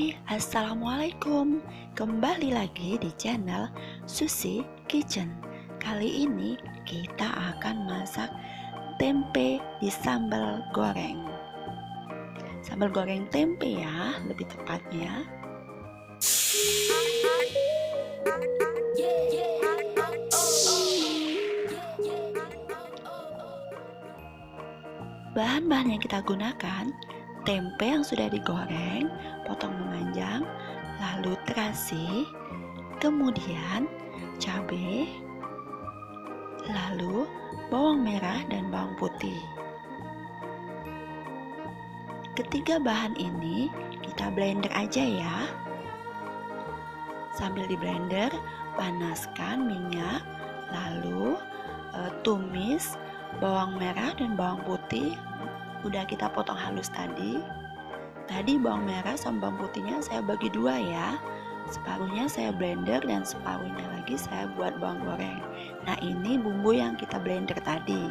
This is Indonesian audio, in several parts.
Hai, Assalamualaikum. Kembali lagi di channel Susi Kitchen. Kali ini kita akan masak tempe di sambal goreng. Sambal goreng tempe ya, lebih tepatnya. Bahan-bahan yang kita gunakan: tempe yang sudah digoreng, potong memanjang, lalu terasi, kemudian cabai, lalu bawang merah dan bawang putih. Ketiga bahan ini kita blender aja ya. Sambil di blender, panaskan minyak, lalu tumis bawang merah dan bawang putih. Udah kita potong halus tadi. Tadi bawang merah sama bawang putihnya saya bagi dua ya. Separuhnya saya blender dan separuhnya lagi saya buat bawang goreng. Nah, ini bumbu yang kita blender tadi.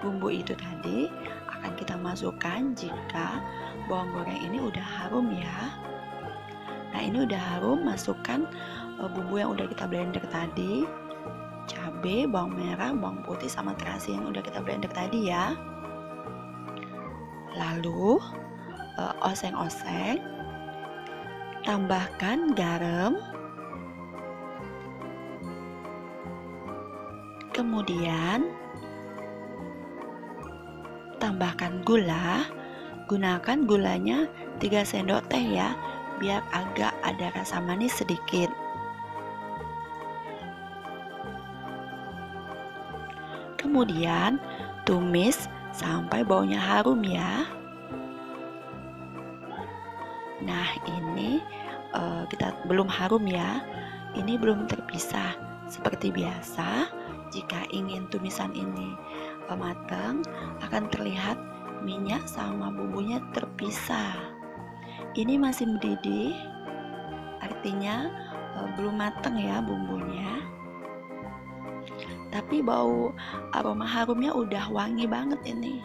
Bumbu itu tadi akan kita masukkan jika bawang goreng ini udah harum ya. Nah, ini udah harum, masukkan bumbu yang udah kita blender tadi. Cabai, bawang merah, bawang putih sama terasi yang udah kita blender tadi ya. Lalu oseng-oseng, tambahkan garam, kemudian tambahkan gula. Gunakan gulanya 3 sendok teh ya, biar agak ada rasa manis sedikit. Kemudian tumis sampai baunya harum ya. Nah, ini kita belum harum ya. Ini belum terpisah. Seperti biasa, jika ingin tumisan ini matang, akan terlihat minyak sama bumbunya terpisah. Ini masih mendidih, artinya belum matang ya bumbunya. Tapi bau aroma harumnya udah wangi banget ini.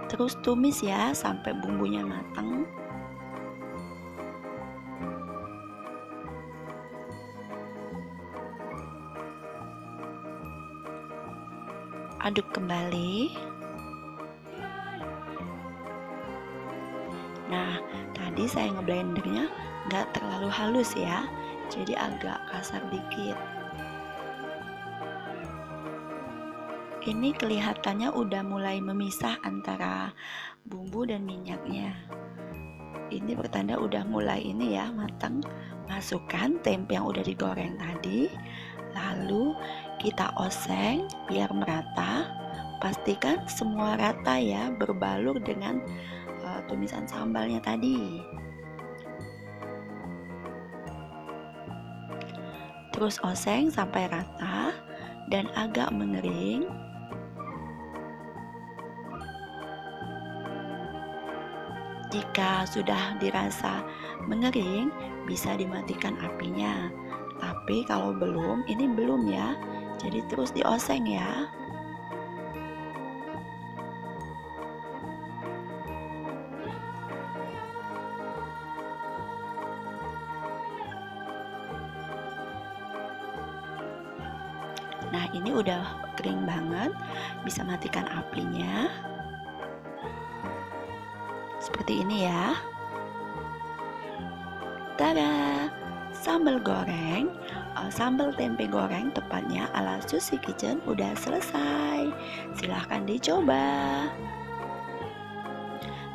Terus tumis ya sampai bumbunya matang. Aduk kembali. Nah, tadi saya ngeblendernya nggak terlalu halus ya, jadi agak kasar dikit. Ini kelihatannya udah mulai memisah antara bumbu dan minyaknya. Ini pertanda udah mulai ini ya, matang. Masukkan tempe yang udah digoreng tadi, lalu kita oseng biar merata. Pastikan semua rata ya, berbalur dengan tumisan sambalnya tadi. Terus oseng sampai rata dan agak mengering. Jika sudah dirasa mengering, bisa dimatikan apinya. Tapi kalau belum, ini belum ya. Jadi terus dioseng ya. Nah, ini udah kering banget. Bisa matikan apinya. Seperti ini ya. Tada! Sambal goreng, sambal tempe goreng tepatnya ala Susi Kitchen udah selesai. Silahkan dicoba.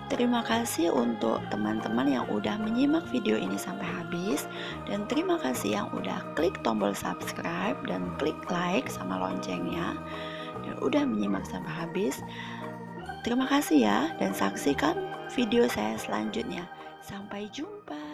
Terima kasih untuk teman-teman yang udah menyimak video ini sampai habis. Dan terima kasih yang udah klik tombol subscribe dan klik like sama loncengnya. Dan udah menyimak sampai habis. Terima kasih ya, dan saksikan video saya selanjutnya. Sampai jumpa.